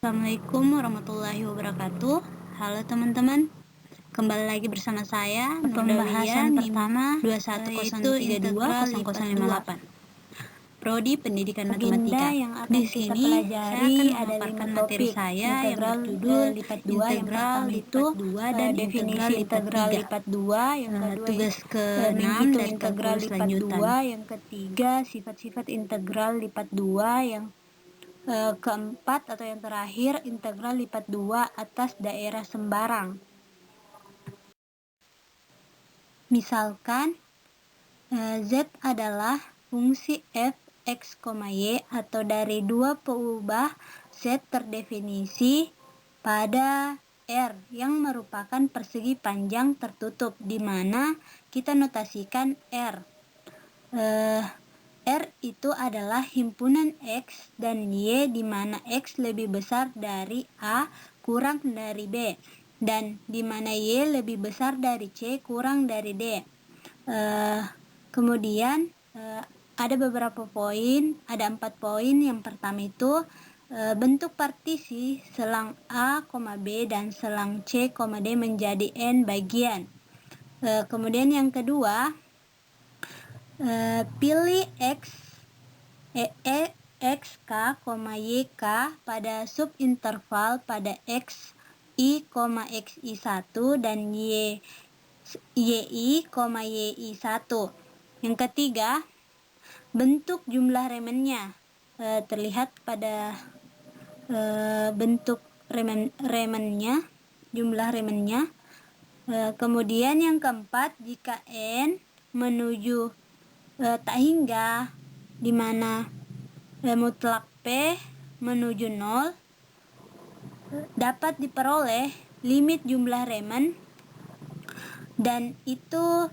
Assalamualaikum warahmatullahi wabarakatuh. Halo teman-teman, kembali lagi bersama saya Pembahasan pertama yaitu integral lipat 2 Prodi Pendidikan Matematika. Agenda yang akan Di kita sini saya pelajari akan ada memaparkan 5 materi topik. saya yang Integral berjudul lipat 2 yang integral pertama itu lipat 2 dan definisi integral lipat 2, yang kedua Tugas ke-6 menghitung dari integral kalkulus lipat lanjutan. 2, yang ketiga sifat-sifat integral lipat 2, yang keempat atau yang terakhir integral lipat 2 atas daerah sembarang. Misalkan Z adalah fungsi f x, y atau dari dua peubah Z terdefinisi pada R yang merupakan persegi panjang tertutup, di mana kita notasikan R. R itu adalah himpunan X dan Y, di mana X lebih besar dari A kurang dari B, dan di mana Y lebih besar dari C kurang dari D. Kemudian ada beberapa poin, ada 4 poin. Yang pertama itu bentuk partisi selang A, B dan selang C, D menjadi N bagian. Kemudian yang kedua, pilih XK, YK pada subinterval pada XI,XI1 dan YI, YI1. Yang ketiga, bentuk jumlah remennya terlihat pada bentuk remennya, jumlah remennya. Kemudian yang keempat, jika N menuju tak hingga, di mana mutlak P menuju 0, dapat diperoleh limit jumlah remen, dan itu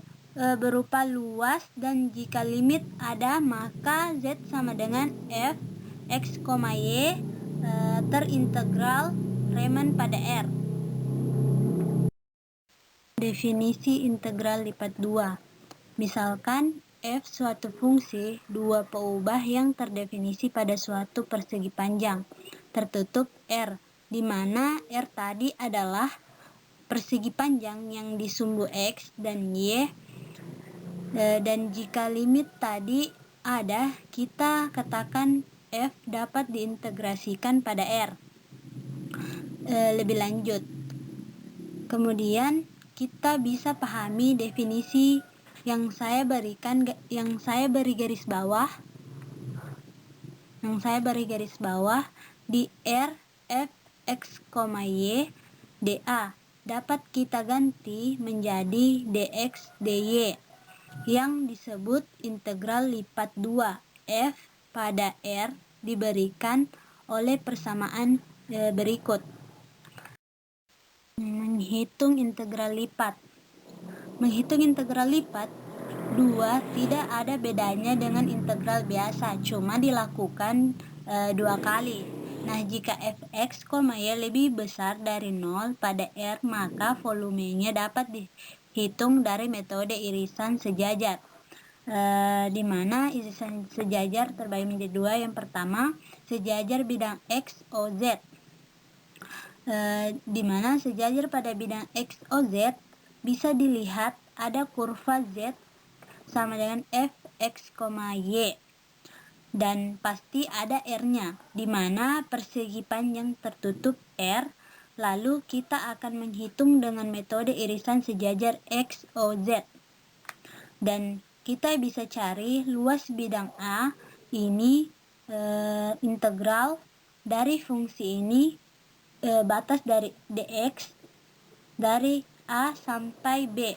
berupa luas, dan jika limit ada maka Z sama dengan f x, y terintegral remen pada R. Definisi integral lipat 2. Misalkan f suatu fungsi dua peubah yang terdefinisi pada suatu persegi panjang tertutup R, di mana R tadi adalah persegi panjang yang di sumbu X dan Y, dan jika limit tadi ada, kita katakan F dapat diintegrasikan pada R. Lebih lanjut, kemudian kita bisa pahami definisi yang saya beri garis bawah, di R f x, y dA dapat kita ganti menjadi dx dy yang disebut integral lipat 2 f pada R diberikan oleh persamaan berikut. Menghitung integral lipat. Menghitung integral lipat 2 tidak ada bedanya dengan integral biasa, cuma dilakukan 2 kali. Nah, jika fx, y lebih besar dari 0 pada R, maka volumenya dapat dihitung dari metode irisan sejajar, di mana irisan sejajar terbagi menjadi 2. Yang pertama, sejajar bidang X, O, Z, di mana sejajar pada bidang X, O, Z bisa dilihat ada kurva Z sama dengan fx, y, dan pasti ada R-nya, di mana persegi panjang tertutup R. Lalu kita akan menghitung dengan metode irisan sejajar X, O, Z, dan kita bisa cari luas bidang A ini, integral dari fungsi ini, batas dari dx dari A sampai B.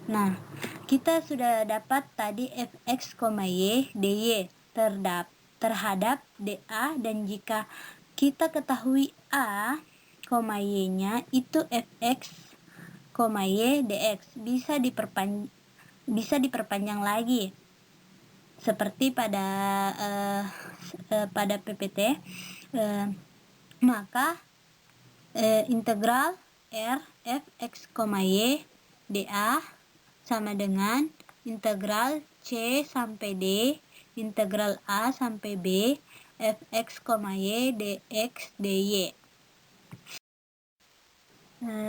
Nah, kita sudah dapat tadi fx, y dy terhadap dA, dan jika kita ketahui A, y-nya itu fx, y dx, bisa diperpanjang lagi seperti pada PPT. Maka integral R fx, y dA sama dengan integral C sampai D integral A sampai B fx, y dx dy.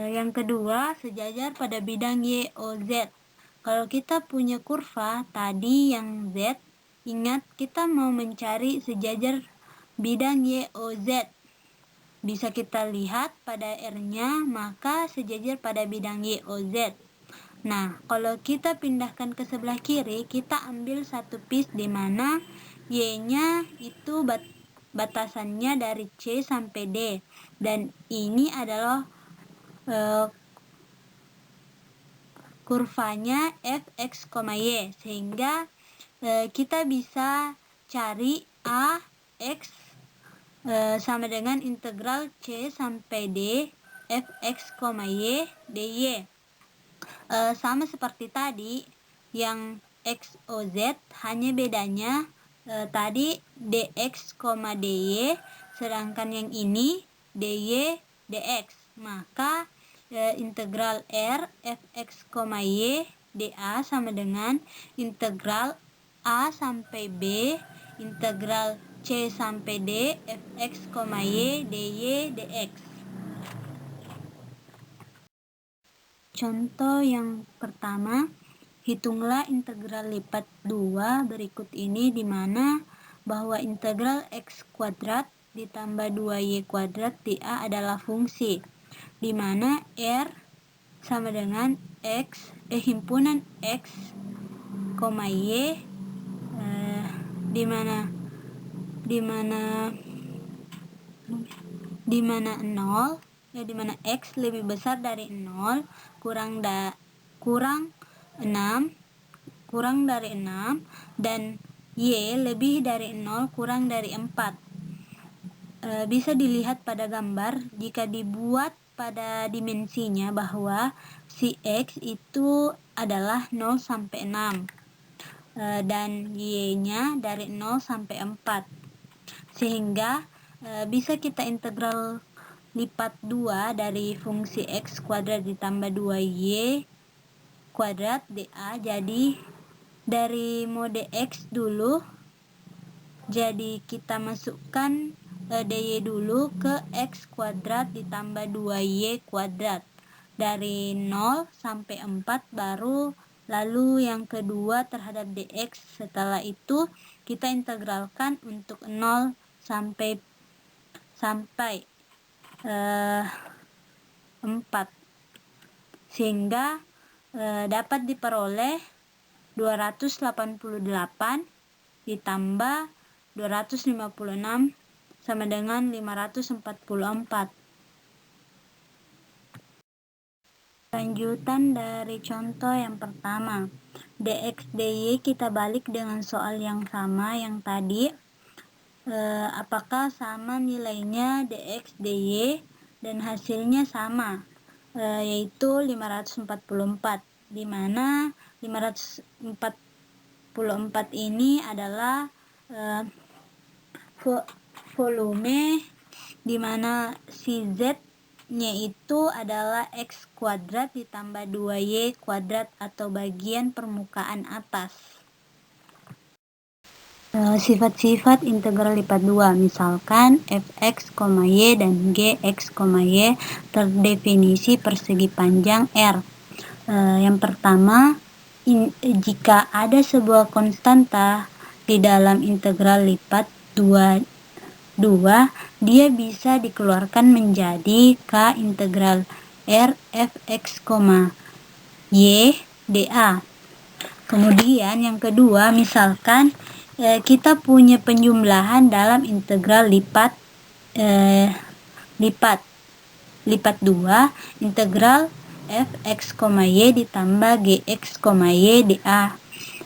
Yang kedua, sejajar pada bidang Y, O, Z. Kalau kita punya kurva tadi yang Z, ingat kita mau mencari sejajar bidang Y, O, Z. Bisa kita lihat pada R-nya, maka sejajar pada bidang Y, O, Z. Nah, kalau kita pindahkan ke sebelah kiri, kita ambil satu piece di mana Y-nya itu batasannya dari C sampai D. Dan ini adalah kurvanya fx, y, sehingga kita bisa cari a x sama dengan integral c sampai d fx, y dy. Sama seperti tadi yang x, o, z, hanya bedanya tadi dx, dy, sedangkan yang ini dy, dx. Maka integral r fx, y dA sama dengan integral a sampai b integral c sampai d fx, y dy dx. Contoh yang pertama, hitunglah integral lipat 2 berikut ini, di mana bahwa integral x kuadrat ditambah 2y kuadrat dA adalah fungsi, di mana R sama dengan X, himpunan X, Y, di mana 0, di mana X lebih besar dari 0, kurang dari 6, dan Y lebih dari 0, kurang dari 4. Bisa dilihat pada gambar jika dibuat pada dimensinya bahwa si X itu adalah 0 sampai 6 dan Y-nya dari 0 sampai 4, sehingga bisa kita integral lipat 2 dari fungsi X kuadrat ditambah 2Y kuadrat dA. Jadi dari mode X dulu, jadi kita masukkan dy dulu ke x kuadrat ditambah 2y kuadrat dari 0 sampai 4, baru lalu yang kedua terhadap dx. Setelah itu kita integralkan untuk 0 sampai 4, sehingga dapat diperoleh 288 ditambah 256 sama dengan 544. Lanjutan dari contoh yang pertama, dx dy kita balik dengan soal yang sama yang tadi. Apakah sama nilainya dx dy, dan hasilnya sama, yaitu 544, di mana 544 ini adalah volume, di mana si Z-nya itu adalah X kuadrat ditambah 2Y kuadrat atau bagian permukaan atas. Sifat-sifat integral lipat 2, misalkan fx, y dan gx, y terdefinisi persegi panjang R. Yang pertama, jika ada sebuah konstanta di dalam integral lipat 2, dia bisa dikeluarkan menjadi K integral R fx, y dA. Kemudian yang kedua, misalkan kita punya penjumlahan dalam integral lipat 2, integral fx, y ditambah gx, y dA.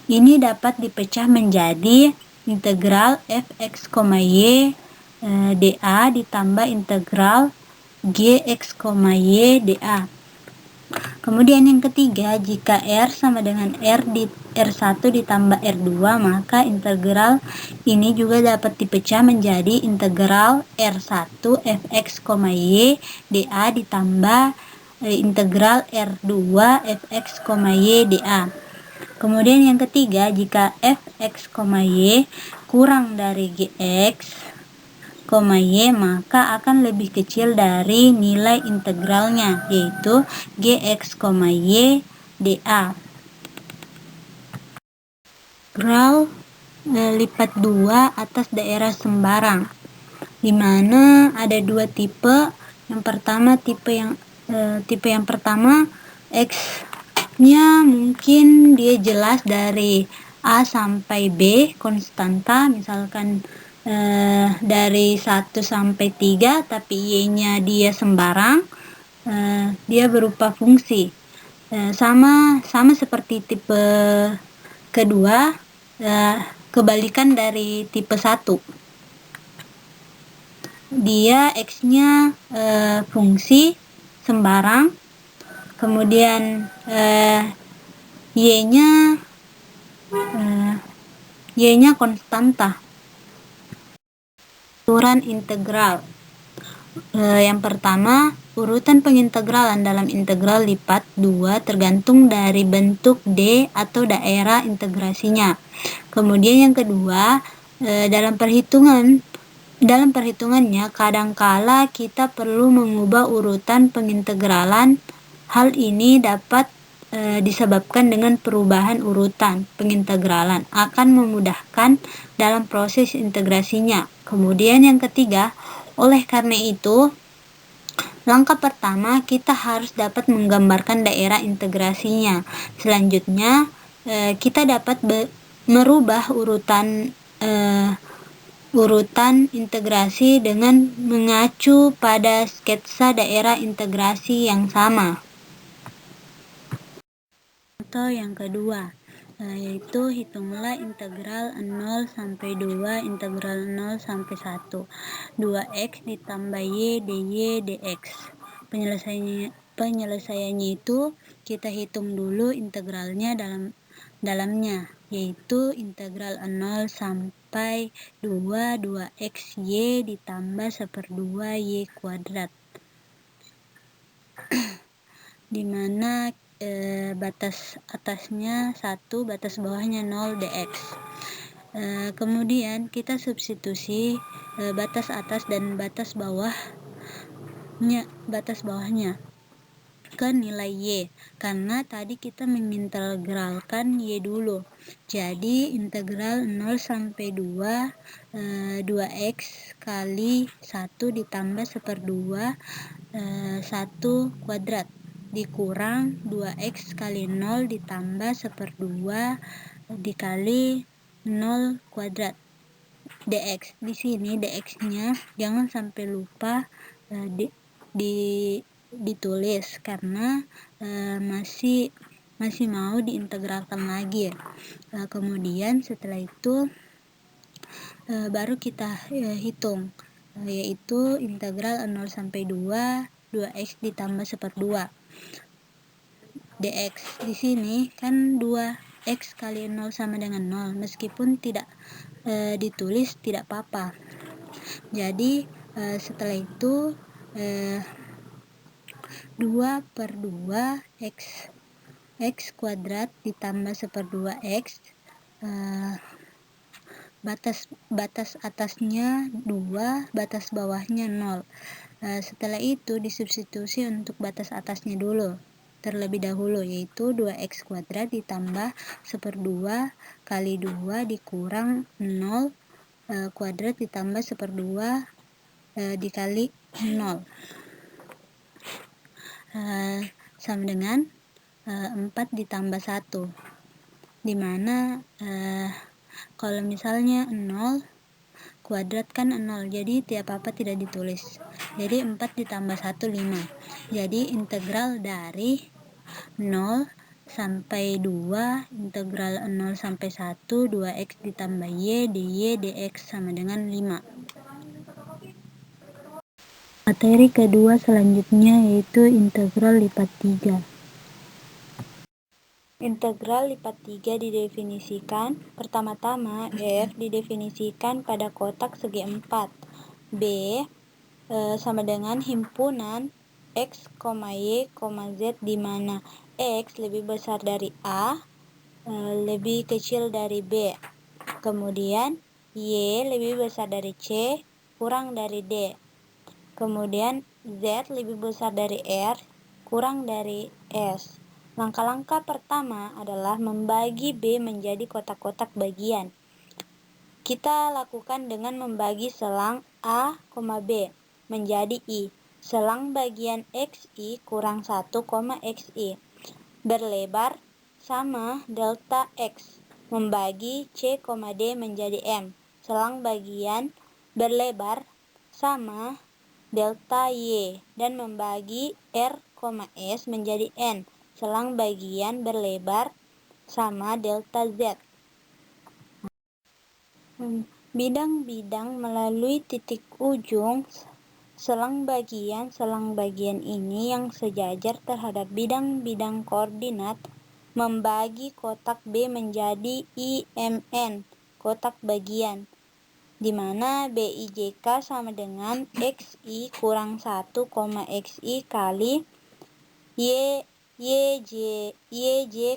Ini dapat dipecah menjadi integral fx, y dA ditambah integral gx, y dA. Kemudian yang ketiga, jika R sama dengan R1 ditambah R2, maka integral ini juga dapat dipecah menjadi integral R1 fx, y dA ditambah integral R2 fx, y dA. Kemudian yang ketiga, jika fx, y kurang dari gx, Y, maka akan lebih kecil dari nilai integralnya, yaitu Gx, Y dA. Integral lipat 2 atas daerah sembarang, di mana ada dua tipe. Yang pertama tipe yang pertama, X-nya mungkin dia jelas dari A sampai B konstanta, misalkan dari 1 sampai 3, tapi Y-nya dia sembarang, dia berupa fungsi. Sama seperti tipe kedua, kebalikan dari tipe 1. Dia X-nya fungsi sembarang, kemudian Y-nya konstanta. Urutan integral. Yang pertama, urutan pengintegralan dalam integral lipat 2 tergantung dari bentuk D atau daerah integrasinya. Kemudian yang kedua, dalam perhitungannya kadangkala kita perlu mengubah urutan pengintegralan. Hal ini dapat disebabkan dengan perubahan urutan pengintegralan, akan memudahkan dalam proses integrasinya. Kemudian yang ketiga, oleh karena itu, langkah pertama kita harus dapat menggambarkan daerah integrasinya. Selanjutnya, kita dapat merubah urutan integrasi dengan mengacu pada sketsa daerah integrasi yang sama. Contoh yang kedua, yaitu hitunglah integral 0 sampai 2 integral 0 sampai 1 2x ditambah y dy dx. Penyelesaiannya itu kita hitung dulu integralnya dalamnya, yaitu integral 0 sampai 2x y ditambah 1/2 y kuadrat, dimana batas atasnya 1, batas bawahnya 0 dx. Kemudian kita substitusi batas atas dan batas bawahnya ke nilai y, karena tadi kita mengintegralkan y dulu. Jadi integral 0 sampai 2 2x kali 1 ditambah 1/2 1 kuadrat dikurang 2x kali 0 ditambah 1/2 dikali 0 kuadrat dx. Di sini dx-nya jangan sampai lupa ditulis, karena masih mau diintegralkan lagi. Kemudian setelah itu baru kita hitung, yaitu integral 0 sampai 2 x ditambah 1/2 dx. Di sini kan 2x kali 0 sama dengan 0, meskipun tidak ditulis tidak apa-apa. Jadi setelah itu 2/2 x kuadrat ditambah 1/2x, batas atasnya 2, batas bawahnya 0. Setelah itu disubstitusi untuk batas atasnya dulu terlebih dahulu, yaitu 2x kuadrat ditambah 1/2 kali 2 dikurang 0 kuadrat ditambah 1/2 dikali 0 sama dengan 4 ditambah 1, dimana kalau misalnya 0 kuadrat kan 0, jadi apa tidak ditulis. Jadi 4 ditambah 1 5. Jadi integral dari 0 sampai 2 integral 0 sampai 1 2x ditambah y dy dx sama dengan 5. Materi kedua selanjutnya yaitu integral lipat 3. Integral lipat 3 didefinisikan. Pertama-tama, f didefinisikan pada kotak segi 4. B sama dengan himpunan x, y, z, di mana x lebih besar dari A, lebih kecil dari B. Kemudian y lebih besar dari C, kurang dari D. Kemudian Z lebih besar dari R kurang dari S. Langkah-langkah pertama adalah membagi B menjadi kotak-kotak bagian. Kita lakukan dengan membagi selang A, B menjadi I. Selang bagian XI kurang 1, XI. Berlebar sama delta X. Membagi C, D menjadi M. Selang bagian berlebar sama delta Y dan membagi R, S menjadi N. Selang bagian berlebar sama delta Z. Bidang-bidang melalui titik ujung selang bagian ini yang sejajar terhadap bidang-bidang koordinat membagi kotak B menjadi IMN, kotak bagian, di mana BIJK sama dengan XI kurang 1, XI kali YJ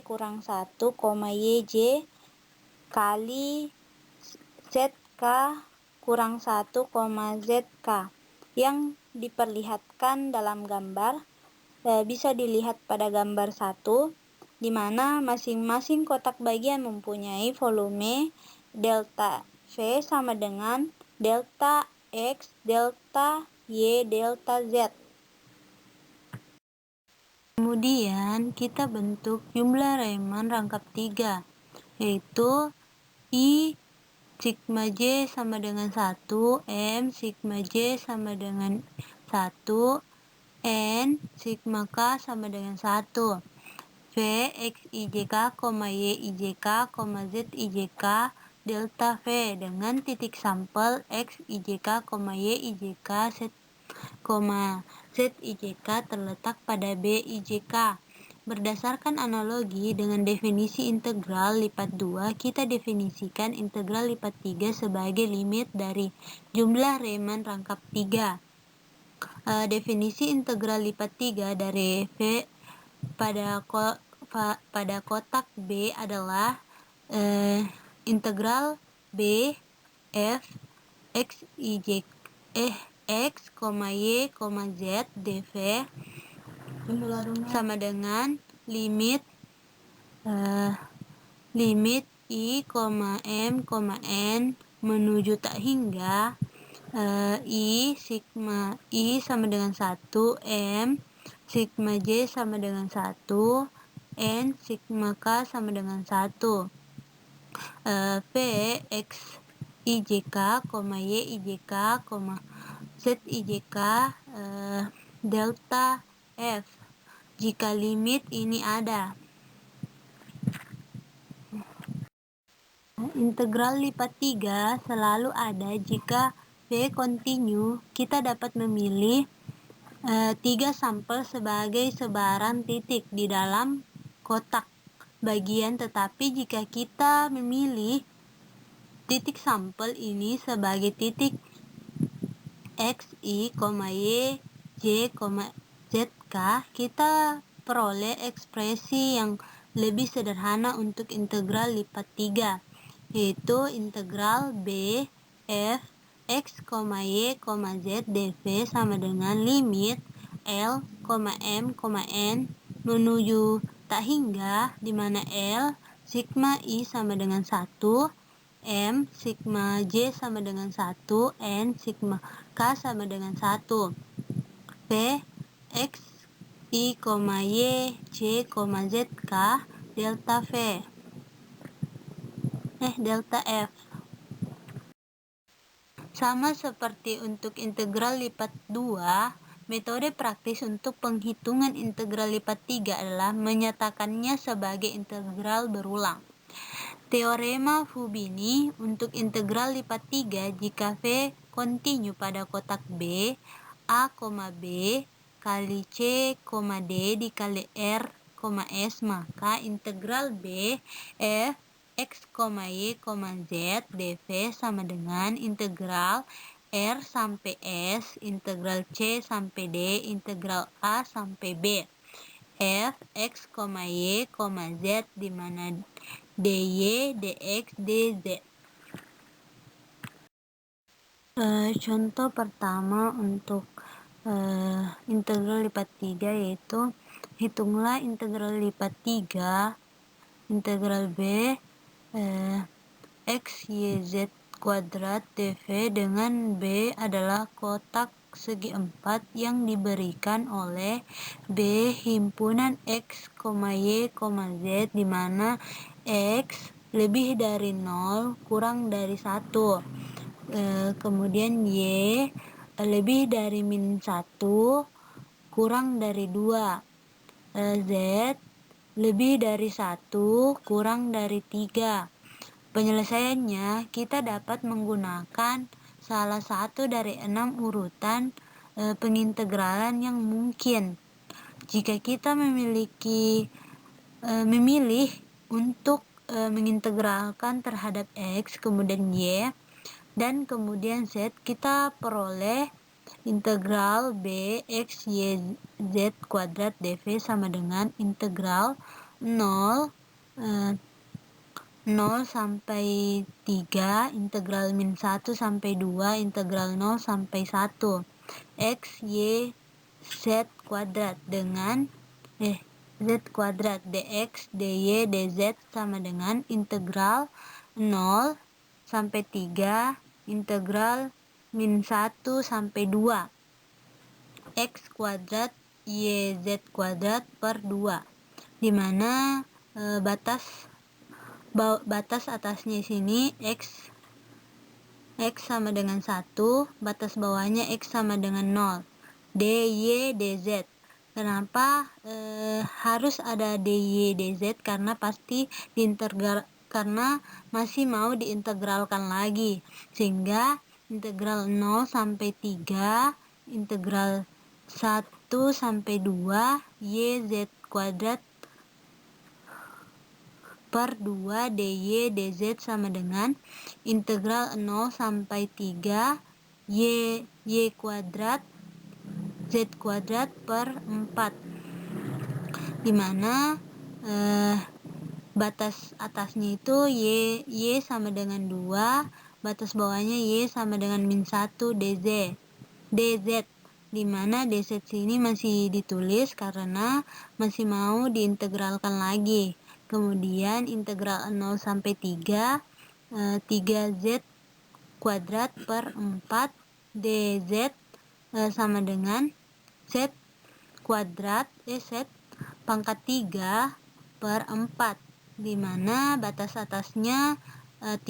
kurang 1, YJ kali ZK kurang 1, ZK yang diperlihatkan dalam gambar. Bisa dilihat pada gambar 1, di mana masing-masing kotak bagian mempunyai volume delta V sama dengan delta X, delta Y, delta Z. Kemudian kita bentuk jumlah Riemann rangkap 3, yaitu I sigma J sama dengan 1, M sigma J sama dengan 1, N sigma K sama dengan 1, V X IJK, Y IJK, Z IJK, delta V dengan titik sampel X IJK, Y IJK, Z IJK terletak pada B IJK. Berdasarkan analogi dengan definisi integral lipat 2, kita definisikan integral lipat 3 sebagai limit dari jumlah Riemann rangkap 3. Definisi integral lipat 3 dari V pada kotak B adalah integral B F X Y, Z dV sama dengan limit I, M, N menuju tak hingga I sigma I sama dengan 1, M sigma J sama dengan 1, N sigma K sama dengan 1, V X IJK, Y IJK, Z IJK, delta F jika limit ini ada. Integral lipat 3 selalu ada jika V kontinu. Kita dapat memilih 3 sampel sebagai sebaran titik di dalam kotak bagian, tetapi jika kita memilih titik sampel ini sebagai titik X, Y, J, ZK, kita peroleh ekspresi yang lebih sederhana untuk integral lipat 3, yaitu integral B F X, Y, Z dV sama dengan limit L, M, N menuju tak hingga, di mana L sigma I sama dengan 1, M sigma J sama dengan 1, N sigma K sama dengan 1, P X I, Y, J, Z K delta V delta F. Sama seperti untuk integral lipat 2, metode praktis untuk penghitungan integral lipat 3 adalah menyatakannya sebagai integral berulang. Teorema Fubini untuk integral lipat 3, jika V kontinu pada kotak B, A, B kali C, D dikali R, S, maka integral B F X, Y, Z dV sama dengan integral R sampai S, integral C sampai D, integral A sampai B F X, Y, Z, di mana dy, dx, dz. Contoh pertama untuk integral lipat 3 yaitu hitunglah integral lipat 3 integral B x y z kuadrat dv dengan B adalah kotak segi 4 yang diberikan oleh B himpunan x, y, z di mana x lebih dari 0 kurang dari 1, kemudian y lebih dari min 1 kurang dari 2, z lebih dari 1 kurang dari 3. Penyelesaiannya, kita dapat menggunakan salah satu dari 6 urutan pengintegralan yang mungkin. Jika kita memilih untuk mengintegralkan terhadap x, kemudian y, dan kemudian z, kita peroleh integral b x y z kuadrat dv sama dengan integral 0 sampai 3, integral min 1 sampai 2, integral 0 sampai 1 x y z kuadrat dengan z kuadrat dx dy dz sama dengan integral 0 sampai 3, integral min 1 sampai 2 x kuadrat yz kuadrat per 2, dimana batas atasnya sini x sama dengan 1, batas bawahnya x sama dengan 0, dy dz. Kenapa harus ada dy dz? Karena pasti karena masih mau diintegralkan lagi, sehingga integral 0 sampai 3, integral 1 sampai 2 yz kuadrat per 2 dy dz sama dengan integral 0 sampai 3 y kuadrat z kuadrat per 4, dimana batas atasnya itu y sama dengan 2, batas bawahnya y sama dengan min 1 dz, dimana dz sini masih ditulis karena masih mau diintegralkan lagi. Kemudian integral 0 sampai 3, 3z kuadrat per 4 dz sama dengan z kuadrat z pangkat 3 per 4, dimana batas atasnya 3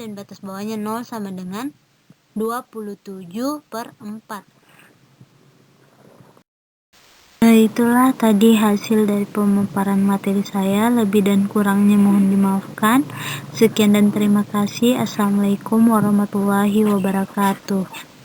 dan batas bawahnya 0 sama dengan 27 per 4. Itulah tadi hasil dari pemaparan materi saya. Lebih dan kurangnya mohon dimaafkan. Sekian dan terima kasih. Assalamualaikum warahmatullahi wabarakatuh.